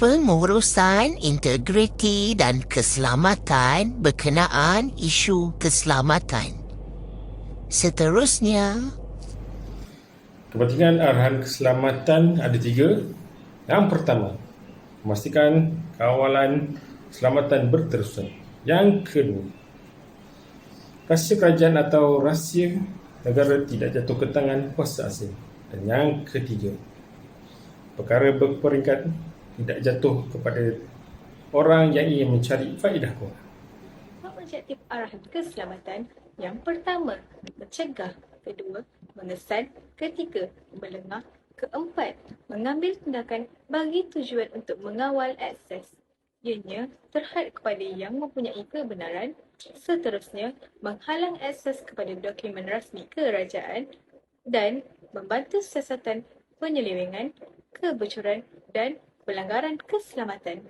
pengurusan integriti dan keselamatan berkenaan isu keselamatan. Seterusnya, Kepentingan arahan keselamatan ada 3. Yang pertama, memastikan kawalan keselamatan berterusan. Yang kedua, rahsia kerajaan atau rahsia negara tidak jatuh ke tangan kuasa asing. Dan yang ketiga, perkara berperingkat tidak jatuh kepada orang yang ingin mencari faedah kewangan. Objektif arahan keselamatan yang pertama, mencegah. Kedua, mengesan. Ketiga, melengah. Keempat, mengambil tindakan bagi tujuan untuk mengawal akses. Ianya terhad kepada yang mempunyai kebenaran. Seterusnya, menghalang akses kepada dokumen rasmi kerajaan dan membantu siasatan penyelewengan, kebocoran dan pelanggaran keselamatan.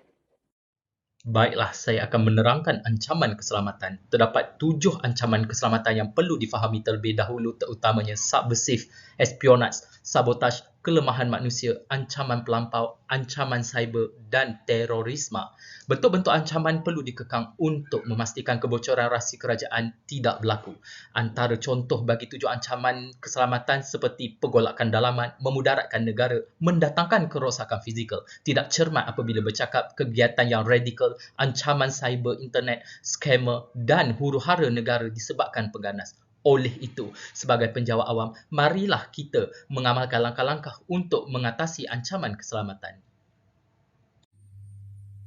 Baiklah, saya akan menerangkan ancaman keselamatan. Terdapat 7 ancaman keselamatan yang perlu difahami terlebih dahulu, terutamanya subversif, espionage, sabotaj, kelemahan manusia, ancaman pelampau, ancaman cyber dan terorisme. Bentuk-bentuk ancaman perlu dikekang untuk memastikan kebocoran rahsia kerajaan tidak berlaku. Antara contoh bagi 7 ancaman keselamatan seperti pergolakan dalaman, memudaratkan negara, mendatangkan kerosakan fizikal, tidak cermat apabila bercakap, kegiatan yang radikal, ancaman cyber, internet, scammer dan huru-hara negara disebabkan pengganas. Oleh itu, sebagai penjawat awam, marilah kita mengamalkan langkah-langkah untuk mengatasi ancaman keselamatan.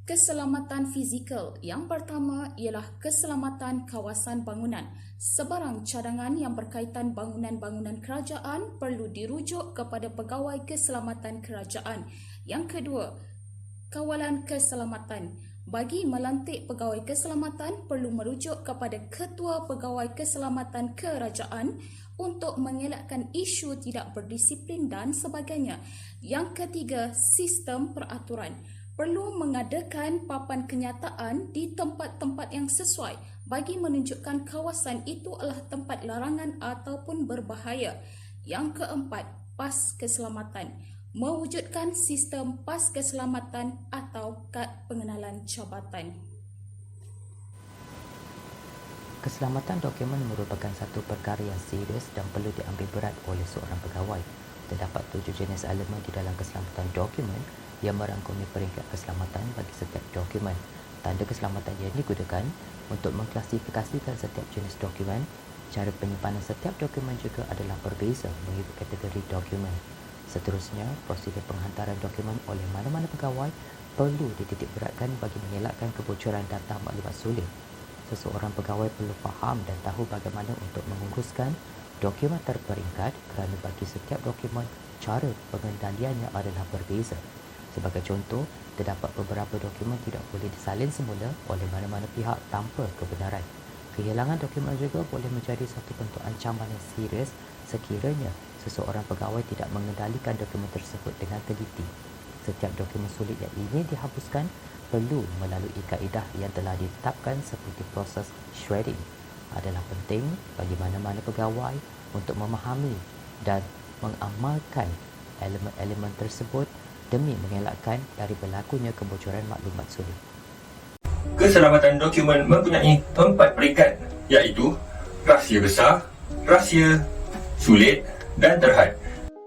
Keselamatan fizikal yang pertama ialah keselamatan kawasan bangunan. Sebarang cadangan yang berkaitan bangunan-bangunan kerajaan perlu dirujuk kepada pegawai keselamatan kerajaan. Yang kedua, kawalan keselamatan. Bagi melantik pegawai keselamatan perlu merujuk kepada Ketua Pegawai Keselamatan Kerajaan untuk mengelakkan isu tidak berdisiplin dan sebagainya. Yang ketiga, sistem peraturan. Perlu mengadakan papan kenyataan di tempat-tempat yang sesuai bagi menunjukkan kawasan itu adalah tempat larangan ataupun berbahaya. Yang keempat, pas keselamatan. Mewujudkan sistem pas keselamatan atau kad pengenalan jabatan. Keselamatan dokumen merupakan satu perkara yang serius dan perlu diambil berat oleh seorang pegawai. Terdapat 7 jenis elemen di dalam keselamatan dokumen yang merangkumi peringkat keselamatan bagi setiap dokumen. Tanda keselamatan yang digunakan untuk mengklasifikasikan setiap jenis dokumen. Cara penyimpanan setiap dokumen juga adalah berbeza mengikut kategori dokumen. Seterusnya, prosedur penghantaran dokumen oleh mana-mana pegawai perlu dititikberatkan bagi mengelakkan kebocoran data maklumat sulit. Seseorang pegawai perlu faham dan tahu bagaimana untuk menguruskan dokumen terperingkat kerana bagi setiap dokumen, cara pengendaliannya adalah berbeza. Sebagai contoh, terdapat beberapa dokumen tidak boleh disalin semula oleh mana-mana pihak tanpa kebenaran. Kehilangan dokumen juga boleh menjadi satu bentuk ancaman yang serius sekiranya seseorang pegawai tidak mengendalikan dokumen tersebut dengan teliti. Setiap dokumen sulit yang ingin dihapuskan perlu melalui kaedah yang telah ditetapkan seperti proses shredding. Adalah penting bagi mana-mana pegawai untuk memahami dan mengamalkan elemen-elemen tersebut demi mengelakkan dari berlakunya kebocoran maklumat sulit. Keselamatan dokumen mempunyai 4 peringkat, iaitu rahsia besar, rahsia sulit dan terhad.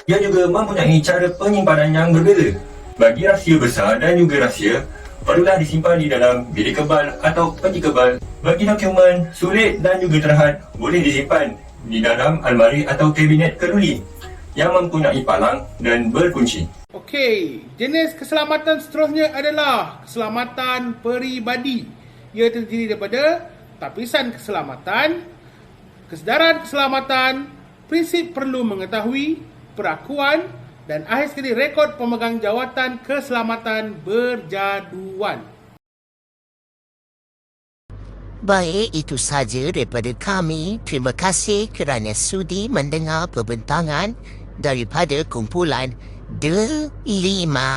Ia juga mempunyai cara penyimpanan yang berbeza. Bagi rahsia besar dan juga rahsia, perlulah disimpan di dalam bilik kebal atau peti kebal. Bagi dokumen sulit dan juga terhad, boleh disimpan di dalam almari atau kabinet keduli yang mempunyai palang dan berkunci. Okey, jenis keselamatan seterusnya adalah keselamatan peribadi. Ia terdiri daripada tapisan keselamatan, kesedaran keselamatan, prinsip perlu mengetahui, perakuan dan akhir sekali rekod pemegang jawatan keselamatan berjadual. baik itu saja daripada kami. Terima kasih kerana sudi mendengar perbentangan daripada kumpulan Delima.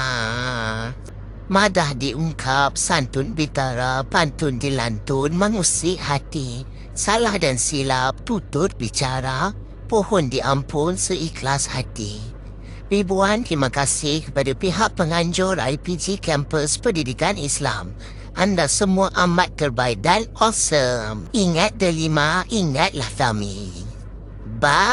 Madah diungkap, santun bitara, pantun dilantun, mengusik hati. Salah dan silap, tutur bicara, pohon diampun seikhlas hati. Ribuan terima kasih kepada pihak penganjur IPG Kampus Pendidikan Islam. Anda semua amat terbaik dan awesome. Ingat Delima, ingatlah Fahmi. Bye.